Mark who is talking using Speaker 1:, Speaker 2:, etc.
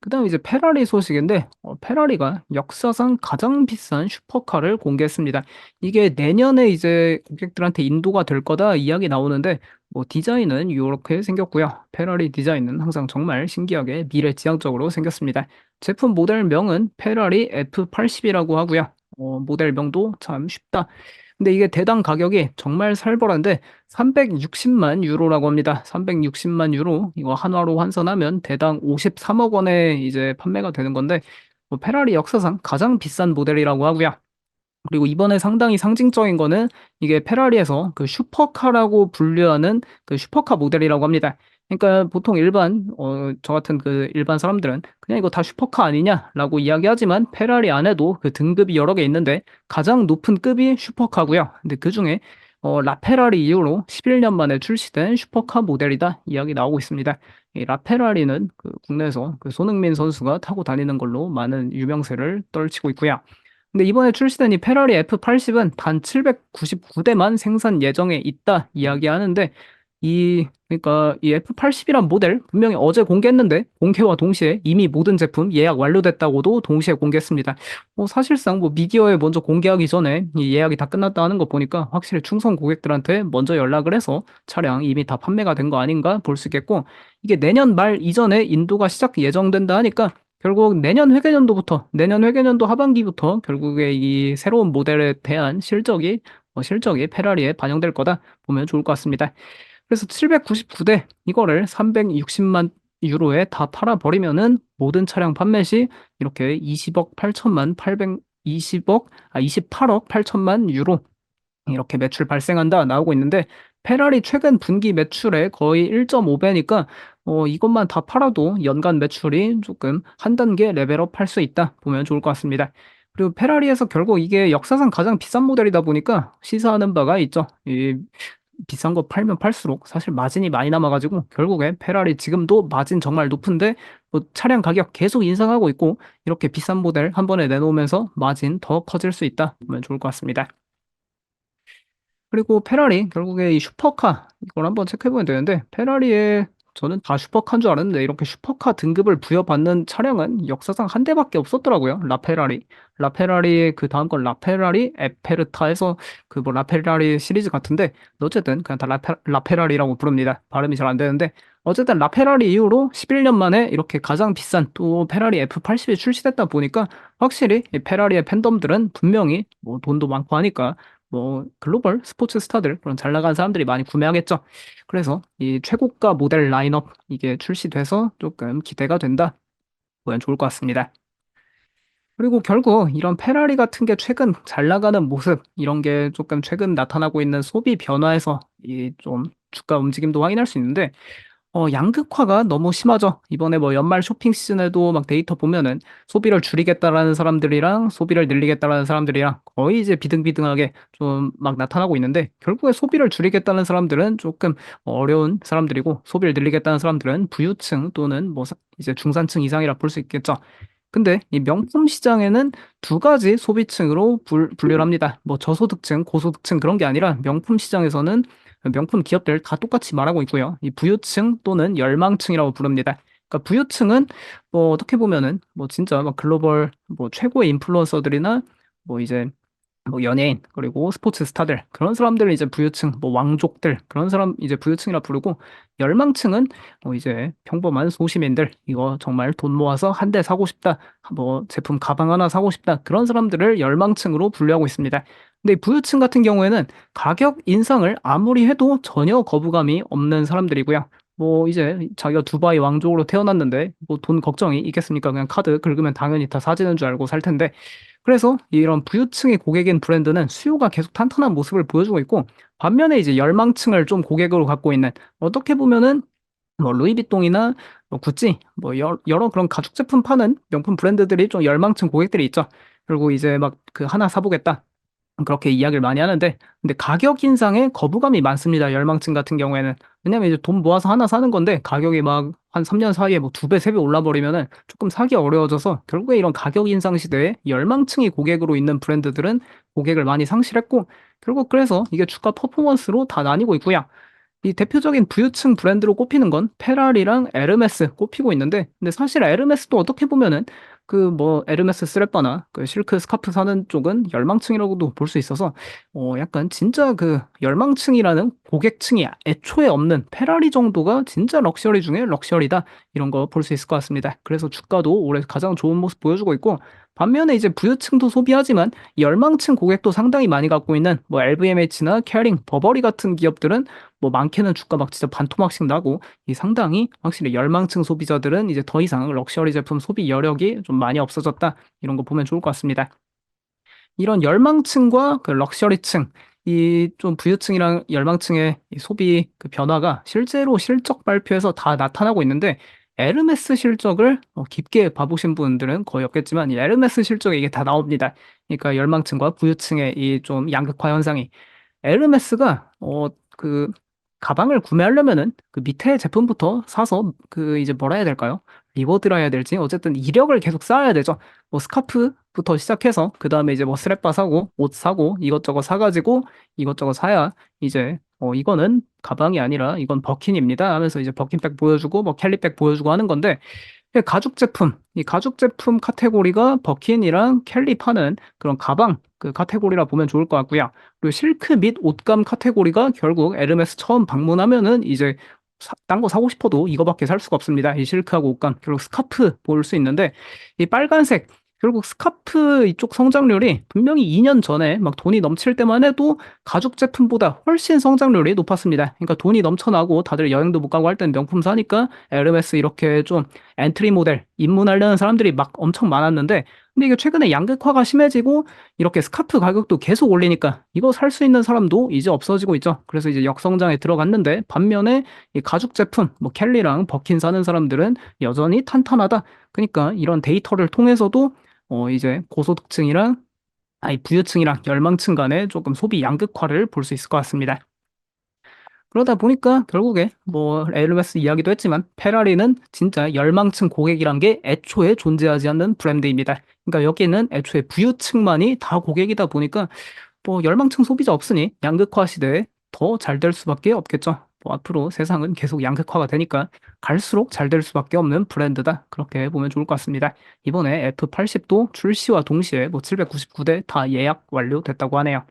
Speaker 1: 그다음에 이제 페라리 소식인데 페라리가 역사상 가장 비싼 슈퍼카를 공개했습니다. 이게 내년에 이제 고객들한테 인도가 될 거다 이야기 나오는데 뭐 디자인은 요렇게 생겼고요. 페라리 디자인은 항상 정말 신기하게 미래지향적으로 생겼습니다. 제품 모델명은 페라리 F80이라고 하고요. 모델명도 참 쉽다. 근데 이게 대당 가격이 정말 살벌한데 360만 유로라고 합니다. 360만 유로. 이거 한화로 환산하면 대당 53억 원에 이제 판매가 되는 건데 뭐 페라리 역사상 가장 비싼 모델이라고 하고요. 그리고 이번에 상당히 상징적인 거는 이게 페라리에서 그 슈퍼카라고 분류하는 그 슈퍼카 모델이라고 합니다. 그러니까 보통 일반 저 같은 그 일반 사람들은 그냥 이거 다 슈퍼카 아니냐라고 이야기하지만 페라리 안에도 그 등급이 여러 개 있는데 가장 높은 급이 슈퍼카고요. 근데 그중에 라페라리 이후로 11년 만에 출시된 슈퍼카 모델이다 이야기 나오고 있습니다. 이 라페라리는 그 국내에서 그 손흥민 선수가 타고 다니는 걸로 많은 유명세를 떨치고 있고요. 근데 이번에 출시된 이 페라리 F80은 단 799대만 생산 예정에 있다 이야기하는데 그러니까 이 F80이란 모델 분명히 어제 공개했는데 공개와 동시에 이미 모든 제품 예약 완료됐다고도 동시에 공개했습니다. 사실상 뭐 미디어에 먼저 공개하기 전에 이 예약이 다 끝났다 하는 거 보니까 확실히 충성 고객들한테 먼저 연락을 해서 차량 이미 다 판매가 된 거 아닌가 볼 수 있겠고 이게 내년 말 이전에 인도가 시작 예정된다 하니까 결국 내년 회계년도 하반기부터 결국에 이 새로운 모델에 대한 실적이 페라리에 반영될 거다 보면 좋을 것 같습니다. 그래서 799대 이거를 360만 유로에 다 팔아버리면은 모든 차량 판매 시 이렇게 28억 8천만 유로 이렇게 매출 발생한다 나오고 있는데 페라리 최근 분기 매출의 거의 1.5배니까 이것만 다 팔아도 연간 매출이 조금 한 단계 레벨업 할 수 있다 보면 좋을 것 같습니다. 그리고 페라리에서 결국 이게 역사상 가장 비싼 모델이다 보니까 시사하는 바가 있죠. 이 비싼 거 팔면 팔수록 사실 마진이 많이 남아가지고 결국에 페라리 지금도 마진 정말 높은데 뭐 차량 가격 계속 인상하고 있고 이렇게 비싼 모델 한 번에 내놓으면서 마진 더 커질 수 있다 보면 좋을 것 같습니다. 그리고 페라리 결국에 이 슈퍼카 이걸 한번 체크해 보면 되는데 페라리에 저는 다 슈퍼카인 줄 알았는데 이렇게 슈퍼카 등급을 부여받는 차량은 역사상 한 대밖에 없었더라고요. 라페라리. 라페라리의 그 다음 건 라페라리 에페르타에서 그 뭐 라페라리 시리즈 같은데 어쨌든 그냥 다 라페라리라고 부릅니다. 발음이 잘 안 되는데 어쨌든 라페라리 이후로 11년 만에 이렇게 가장 비싼 또 페라리 F80이 출시됐다 보니까 확실히 이 페라리의 팬덤들은 분명히 뭐 돈도 많고 하니까 뭐 글로벌 스포츠 스타들 그런 잘 나가는 사람들이 많이 구매하겠죠. 그래서 이 최고가 모델 라인업 이게 출시돼서 조금 기대가 된다. 보면 좋을 것 같습니다. 그리고 결국 이런 페라리 같은 게 최근 잘 나가는 모습 이런 게 조금 최근 나타나고 있는 소비 변화에서 이 좀 주가 움직임도 확인할 수 있는데 양극화가 너무 심하죠. 이번에 뭐 연말 쇼핑 시즌에도 막 데이터 보면은 소비를 줄이겠다라는 사람들이랑 소비를 늘리겠다라는 사람들이랑 거의 이제 비등비등하게 좀 막 나타나고 있는데 결국에 소비를 줄이겠다는 사람들은 조금 어려운 사람들이고 소비를 늘리겠다는 사람들은 부유층 또는 뭐 이제 중산층 이상이라 볼 수 있겠죠. 근데 이 명품 시장에는 두 가지 소비층으로 분류를 합니다. 뭐 저소득층, 고소득층 그런 게 아니라 명품 시장에서는 명품 기업들 다 똑같이 말하고 있고요. 이 부유층 또는 열망층이라고 부릅니다. 그러니까 부유층은 뭐 어떻게 보면은 뭐 진짜 막 글로벌 뭐 최고의 인플루언서들이나 뭐 이제 뭐 연예인 그리고 스포츠 스타들 그런 사람들을 이제 부유층 뭐 왕족들 그런 사람 이제 부유층이라 부르고 열망층은 뭐 이제 평범한 소시민들 이거 정말 돈 모아서 한 대 사고 싶다 뭐 제품 가방 하나 사고 싶다 그런 사람들을 열망층으로 분류하고 있습니다. 근데 이 부유층 같은 경우에는 가격 인상을 아무리 해도 전혀 거부감이 없는 사람들이고요. 뭐 이제 자기가 두바이 왕족으로 태어났는데 뭐 돈 걱정이 있겠습니까? 그냥 카드 긁으면 당연히 다 사지는 줄 알고 살 텐데 그래서 이런 부유층의 고객인 브랜드는 수요가 계속 탄탄한 모습을 보여주고 있고 반면에 이제 열망층을 좀 고객으로 갖고 있는 어떻게 보면은 뭐 루이비통이나 뭐 구찌 뭐 여러 그런 가죽 제품 파는 명품 브랜드들이 좀 열망층 고객들이 있죠. 그리고 이제 막 그 하나 사보겠다. 그렇게 이야기를 많이 하는데 근데 가격 인상에 거부감이 많습니다. 열망층 같은 경우에는. 왜냐면 이제 돈 모아서 하나 사는 건데 가격이 막 한 3년 사이에 뭐 2배, 3배 올라 버리면은 조금 사기 어려워져서 결국에 이런 가격 인상 시대에 열망층이 고객으로 있는 브랜드들은 고객을 많이 상실했고 결국 그래서 이게 주가 퍼포먼스로 다 나뉘고 있고요. 이 대표적인 부유층 브랜드로 꼽히는 건 페라리랑 에르메스 꼽히고 있는데 근데 사실 에르메스도 어떻게 보면은 그 뭐 에르메스 스레빠나 그 실크 스카프 사는 쪽은 열망층이라고도 볼 수 있어서 약간 진짜 그 열망층이라는 고객층이 애초에 없는 페라리 정도가 진짜 럭셔리 중에 럭셔리다 이런 거 볼 수 있을 것 같습니다. 그래서 주가도 올해 가장 좋은 모습 보여주고 있고 반면에 이제 부유층도 소비하지만 열망층 고객도 상당히 많이 갖고 있는 뭐 LVMH나 캐링, 버버리 같은 기업들은 뭐 많게는 주가 막 진짜 반토막씩 나고 이 상당히 확실히 열망층 소비자들은 이제 더 이상 럭셔리 제품 소비 여력이 좀 많이 없어졌다. 이런 거 보면 좋을 것 같습니다. 이런 열망층과 그 럭셔리층, 이 좀 부유층이랑 열망층의 이 소비 그 변화가 실제로 실적 발표에서 다 나타나고 있는데 에르메스 실적을 깊게 봐보신 분들은 거의 없겠지만 이 에르메스 실적에 이게 다 나옵니다. 그러니까 열망층과 부유층의 이 좀 양극화 현상이 에르메스가 그 가방을 구매하려면은 그 밑에 제품부터 사서 그 이제 뭐라 해야 될까요? 리워드라 해야 될지 어쨌든 이력을 계속 쌓아야 되죠. 뭐 스카프부터 시작해서 그다음에 이제 뭐 스레빠 사고 옷 사고 이것저것 사 가지고 이것저것 사야 이제 이거는 가방이 아니라 이건 버킨입니다 하면서 이제 버킨백 보여주고 뭐 캘리백 보여주고 하는 건데 가죽 제품, 이 가죽 제품 카테고리가 버킨이랑 켈리 파는 그런 가방 그 카테고리라 보면 좋을 것 같고요. 그리고 실크 및 옷감 카테고리가 결국 에르메스 처음 방문하면은 이제 딴 거 사고 싶어도 이거밖에 살 수가 없습니다. 이 실크하고 옷감, 결국 스카프 볼 수 있는데 이 빨간색 결국 스카프 이쪽 성장률이 분명히 2년 전에 막 돈이 넘칠 때만 해도 가죽 제품보다 훨씬 성장률이 높았습니다. 그러니까 돈이 넘쳐나고 다들 여행도 못 가고 할 땐 명품 사니까 에르메스 이렇게 좀 엔트리 모델 입문하려는 사람들이 막 엄청 많았는데 근데 이게 최근에 양극화가 심해지고 이렇게 스카프 가격도 계속 올리니까 이거 살 수 있는 사람도 이제 없어지고 있죠. 그래서 이제 역성장에 들어갔는데 반면에 이 가죽 제품 뭐 켈리랑 버킨 사는 사람들은 여전히 탄탄하다. 그러니까 이런 데이터를 통해서도 이제 고소득층이랑 아니 부유층이랑 열망층 간의 조금 소비 양극화를 볼 수 있을 것 같습니다. 그러다 보니까 결국에 뭐 에르메스 이야기도 했지만 페라리는 진짜 열망층 고객이란 게 애초에 존재하지 않는 브랜드입니다. 그러니까 여기는 애초에 부유층만이 다 고객이다 보니까 뭐 열망층 소비자 없으니 양극화 시대에 더 잘 될 수밖에 없겠죠. 뭐 앞으로 세상은 계속 양극화가 되니까 갈수록 잘 될 수밖에 없는 브랜드다. 그렇게 보면 좋을 것 같습니다. 이번에 F80도 출시와 동시에 뭐 799대 다 예약 완료됐다고 하네요.